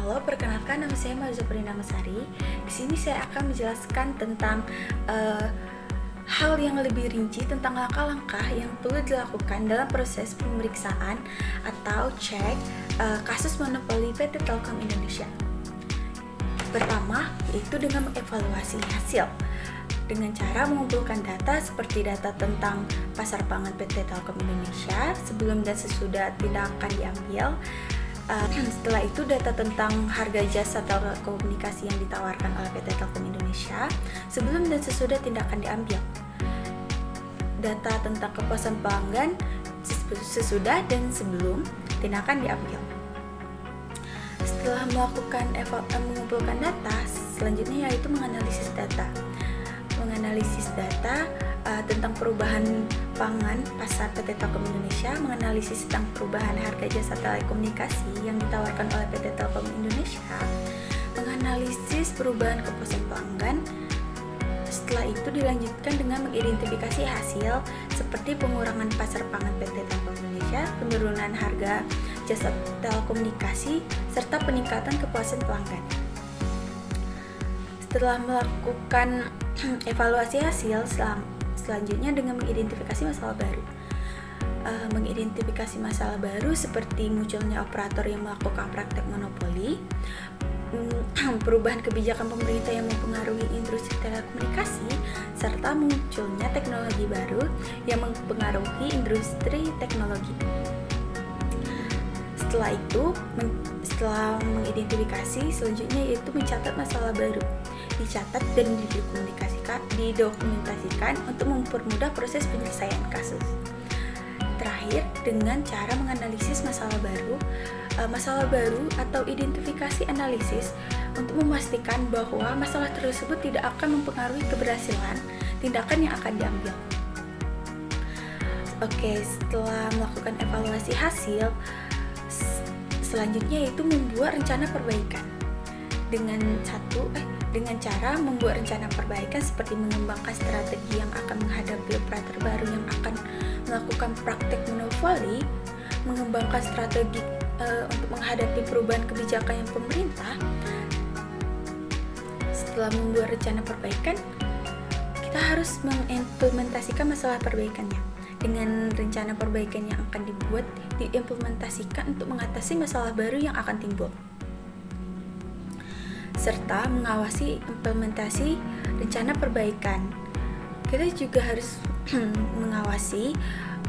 Halo, perkenalkan nama saya Marza Purnamasari. Di sini saya akan menjelaskan tentang hal yang lebih rinci tentang langkah-langkah yang perlu dilakukan dalam proses pemeriksaan atau cek kasus monopoli PT Telkom Indonesia. Pertama, yaitu dengan mengevaluasi hasil dengan cara mengumpulkan data seperti data tentang pasar pangan PT Telkom Indonesia sebelum dan sesudah tindakan diambil. Setelah itu data tentang harga jasa telekomunikasi yang ditawarkan oleh PT Telkom Indonesia sebelum dan sesudah tindakan diambil. Data tentang kepuasan pelanggan sesudah dan sebelum tindakan diambil. Setelah mengumpulkan data, selanjutnya yaitu menganalisis data. Menganalisis data tentang perubahan pangan pasar PT Telkom Indonesia, menganalisis tentang perubahan harga jasa telekomunikasi yang ditawarkan oleh PT Telkom Indonesia, menganalisis perubahan kepuasan pelanggan. Setelah itu dilanjutkan dengan mengidentifikasi hasil seperti pengurangan pasar pangan PT Telkom Indonesia, penurunan harga jasa telekomunikasi, serta peningkatan kepuasan pelanggan. Setelah melakukan evaluasi hasil, selanjutnya dengan mengidentifikasi masalah baru. Mengidentifikasi masalah baru seperti munculnya operator yang melakukan praktek monopoli, perubahan kebijakan pemerintah yang mempengaruhi industri telekomunikasi, serta munculnya teknologi baru yang mempengaruhi industri teknologi. Setelah mengidentifikasi, selanjutnya yaitu mencatat masalah baru, dicatat dan didokumentasikan untuk mempermudah proses penyelesaian kasus. Terakhir, dengan cara menganalisis masalah baru atau identifikasi analisis untuk memastikan bahwa masalah tersebut tidak akan mempengaruhi keberhasilan tindakan yang akan diambil. Oke, setelah melakukan evaluasi hasil, selanjutnya yaitu membuat rencana perbaikan. Dengan cara membuat rencana perbaikan seperti mengembangkan strategi yang akan menghadapi operator baru yang akan melakukan praktek monopoli, mengembangkan strategi untuk menghadapi perubahan kebijakan yang pemerintah. Setelah membuat rencana perbaikan, kita harus mengimplementasikan masalah perbaikannya. Dengan rencana perbaikan yang akan diimplementasikan untuk mengatasi masalah baru yang akan timbul, serta mengawasi implementasi rencana perbaikan. Kita juga harus mengawasi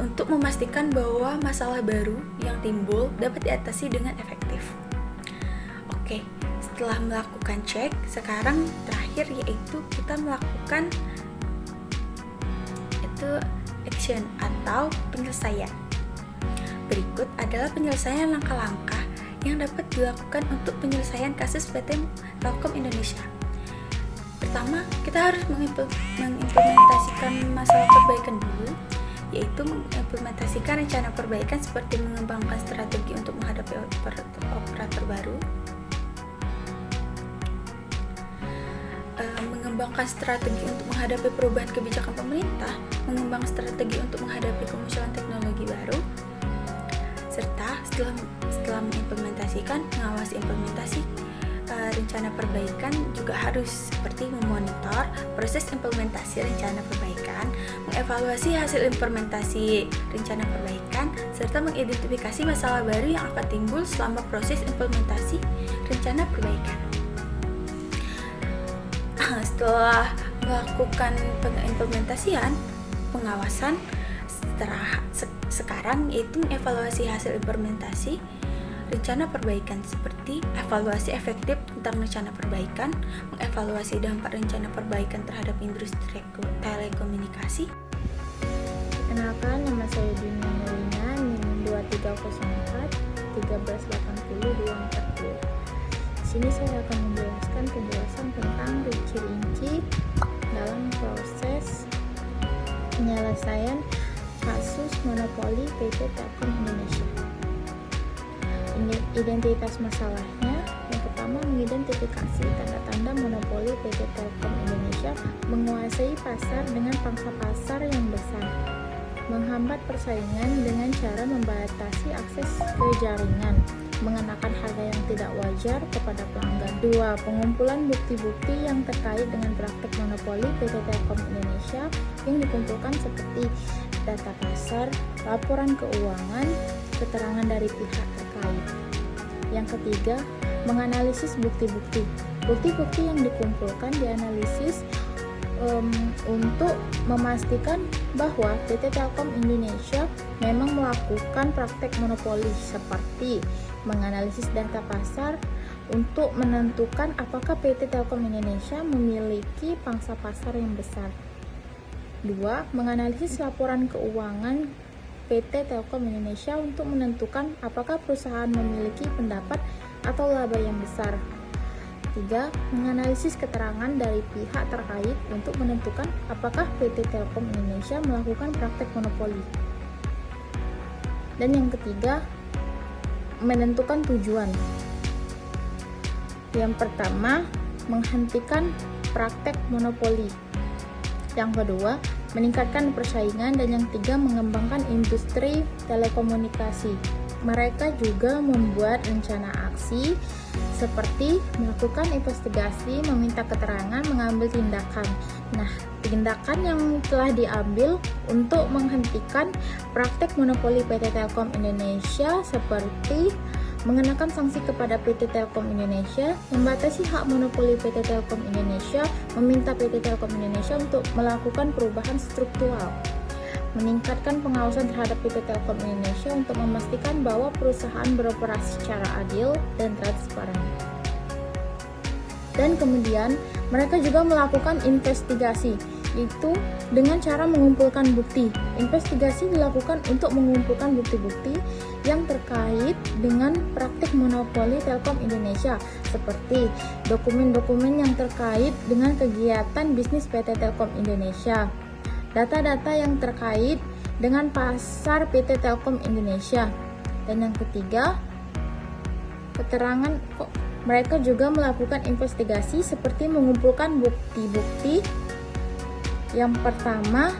untuk memastikan bahwa masalah baru yang timbul dapat diatasi dengan efektif. Oke, setelah melakukan cek, sekarang terakhir yaitu kita melakukan action atau penyelesaian. Berikut adalah penyelesaian langkah-langkah yang dapat dilakukan untuk penyelesaian kasus PT Telkom Indonesia. Pertama, kita harus mengimplementasikan masalah perbaikan dulu, yaitu mengimplementasikan rencana perbaikan seperti mengembangkan strategi untuk menghadapi operator baru, mengembangkan strategi untuk menghadapi perubahan kebijakan pemerintah, mengembangkan strategi untuk menghadapi kemunculan teknologi baru, serta setelah mengimplementasikan, mengawasi implementasi rencana perbaikan juga harus seperti memonitor proses implementasi rencana perbaikan, mengevaluasi hasil implementasi rencana perbaikan, serta mengidentifikasi masalah baru yang akan timbul selama proses implementasi rencana perbaikan. Setelah melakukan pengimplementasian, pengawasan, sekarang yaitu mengevaluasi hasil implementasi rencana perbaikan seperti evaluasi efektif tentang rencana perbaikan, mengevaluasi dampak rencana perbaikan terhadap industri telekomunikasi. Perkenalkan, nama saya Dunia Melina, NIM 2304 1380 240. Di sini saya akan menjelaskan penjelasan tentang rinci-rinci dalam proses penyelesaian kasus monopoli PT Telkom Indonesia. Identitas masalahnya, yang pertama mengidentifikasi tanda-tanda monopoli PT Telkom Indonesia menguasai pasar dengan pangsa pasar yang besar, menghambat persaingan dengan cara membatasi akses ke jaringan, mengenakan harga yang tidak wajar kepada pelanggan. 2. Pengumpulan bukti-bukti yang terkait dengan praktek monopoli PT Telkom Indonesia yang dikumpulkan seperti data pasar, laporan keuangan, keterangan dari pihak terkait. Yang ketiga, menganalisis bukti-bukti. Bukti-bukti yang dikumpulkan dianalisis untuk memastikan bahwa PT Telkom Indonesia memang melakukan praktek monopoli, seperti menganalisis data pasar untuk menentukan apakah PT Telkom Indonesia memiliki pangsa pasar yang besar. 2. Menganalisis laporan keuangan PT Telkom Indonesia untuk menentukan apakah perusahaan memiliki pendapat atau laba yang besar. 3. Menganalisis keterangan dari pihak terkait untuk menentukan apakah PT Telkom Indonesia melakukan praktek monopoli. Dan yang ketiga, menentukan tujuan. Yang pertama, menghentikan praktek monopoli. Yang kedua, meningkatkan persaingan. Dan yang ketiga, mengembangkan industri telekomunikasi. Mereka juga membuat rencana aksi seperti melakukan investigasi, meminta keterangan, mengambil tindakan. Nah, tindakan yang telah diambil untuk menghentikan praktek monopoli PT Telkom Indonesia seperti mengenakan sanksi kepada PT Telkom Indonesia, membatasi hak monopoli PT Telkom Indonesia, meminta PT Telkom Indonesia untuk melakukan perubahan struktural, meningkatkan pengawasan terhadap PT Telkom Indonesia untuk memastikan bahwa perusahaan beroperasi secara adil dan transparan. Dan kemudian mereka juga melakukan investigasi, yaitu dengan cara mengumpulkan bukti. Investigasi dilakukan untuk mengumpulkan bukti-bukti yang terkait dengan praktik monopoli Telkom Indonesia, seperti dokumen-dokumen yang terkait dengan kegiatan bisnis PT Telkom Indonesia, data-data yang terkait dengan pasar PT Telkom Indonesia. Dan yang ketiga, mereka juga melakukan investigasi seperti mengumpulkan bukti-bukti. Yang pertama,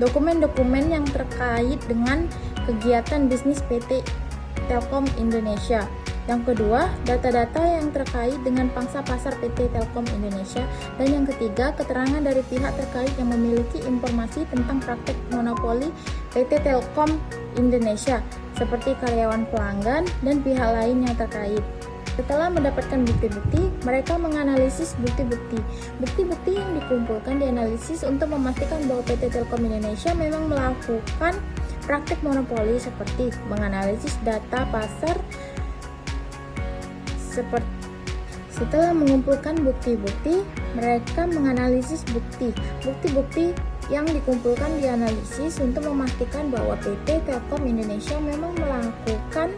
dokumen-dokumen yang terkait dengan kegiatan bisnis PT Telkom Indonesia. Yang kedua, data-data yang terkait dengan pangsa pasar PT Telkom Indonesia. Dan yang ketiga, keterangan dari pihak terkait yang memiliki informasi tentang praktek monopoli PT Telkom Indonesia, seperti karyawan pelanggan dan pihak lain yang terkait. Setelah mendapatkan bukti-bukti, mereka menganalisis bukti-bukti. Bukti-bukti yang dikumpulkan dianalisis untuk memastikan bahwa PT Telkom Indonesia memang melakukan praktek monopoli, seperti menganalisis data pasar. Setelah mengumpulkan bukti-bukti, mereka menganalisis bukti. Bukti-bukti yang dikumpulkan dianalisis untuk memastikan bahwa PT Telkom Indonesia memang melakukan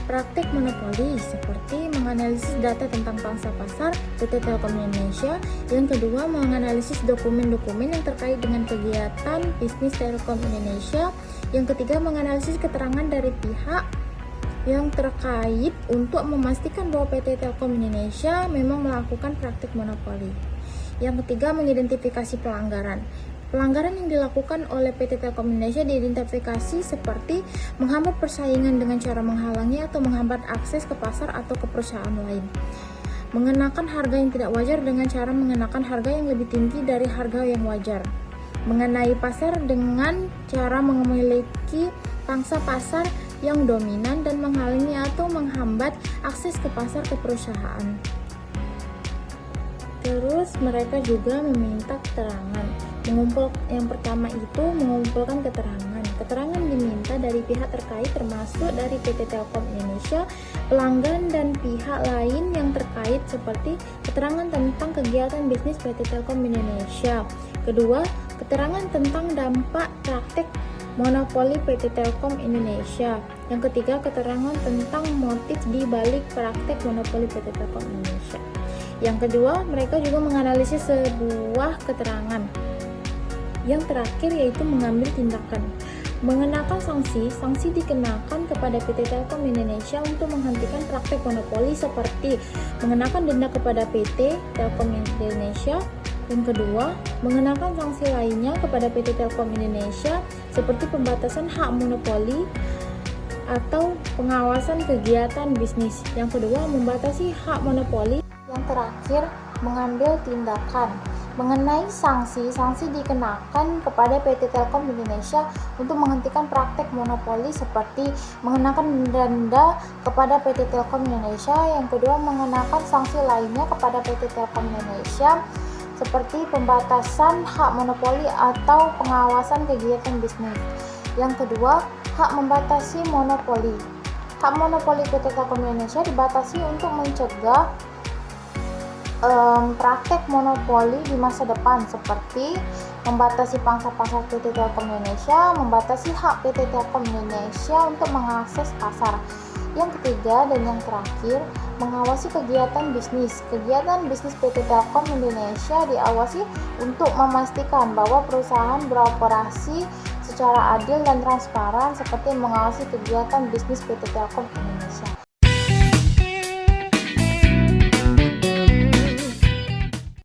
praktik monopoli, seperti menganalisis data tentang pangsa pasar PT Telkom Indonesia. Yang kedua, menganalisis dokumen-dokumen yang terkait dengan kegiatan bisnis Telkom Indonesia. Yang ketiga, menganalisis keterangan dari pihak yang terkait untuk memastikan bahwa PT Telkom Indonesia memang melakukan praktik monopoli. Yang ketiga, mengidentifikasi pelanggaran. Pelanggaran yang dilakukan oleh PT Telkom Indonesia diidentifikasi seperti menghambat persaingan dengan cara menghalangi atau menghambat akses ke pasar atau ke perusahaan lain. Mengenakan harga yang tidak wajar dengan cara mengenakan harga yang lebih tinggi dari harga yang wajar. Mengenai pasar dengan cara memiliki pangsa pasar yang dominan dan menghalangi atau menghambat akses ke pasar ke perusahaan. Terus mereka juga meminta keterangan. Yang pertama itu mengumpulkan keterangan. Keterangan diminta dari pihak terkait termasuk dari PT Telkom Indonesia, pelanggan dan pihak lain yang terkait, seperti keterangan tentang kegiatan bisnis PT Telkom Indonesia. Kedua, keterangan tentang dampak praktek monopoli PT Telkom Indonesia. Yang ketiga, keterangan tentang motif di balik praktek monopoli PT Telkom Indonesia. Yang kedua, mereka juga menganalisis sebuah keterangan. Yang terakhir yaitu mengambil tindakan. Mengenakan sanksi dikenakan kepada PT Telkom Indonesia untuk menghentikan praktek monopoli, seperti mengenakan denda kepada PT Telkom Indonesia. Yang kedua, mengenakan sanksi lainnya kepada PT Telkom Indonesia seperti pembatasan hak monopoli atau pengawasan kegiatan bisnis. Yang kedua, membatasi hak monopoli. Yang terakhir, mengambil tindakan. Mengenai sanksi dikenakan kepada PT Telkom Indonesia untuk menghentikan praktek monopoli seperti mengenakan denda kepada PT Telkom Indonesia. Yang kedua, mengenakan sanksi lainnya kepada PT Telkom Indonesia seperti pembatasan hak monopoli atau pengawasan kegiatan bisnis. Yang kedua, hak membatasi monopoli. Hak monopoli PT Telkom Indonesia dibatasi untuk mencegah praktek monopoli di masa depan seperti membatasi pangsa pasar PT Telkom Indonesia, membatasi hak PT Telkom Indonesia untuk mengakses pasar. Yang ketiga dan yang terakhir, mengawasi kegiatan bisnis. Kegiatan bisnis PT Telkom Indonesia diawasi untuk memastikan bahwa perusahaan beroperasi secara adil dan transparan seperti mengawasi kegiatan bisnis PT Telkom Indonesia.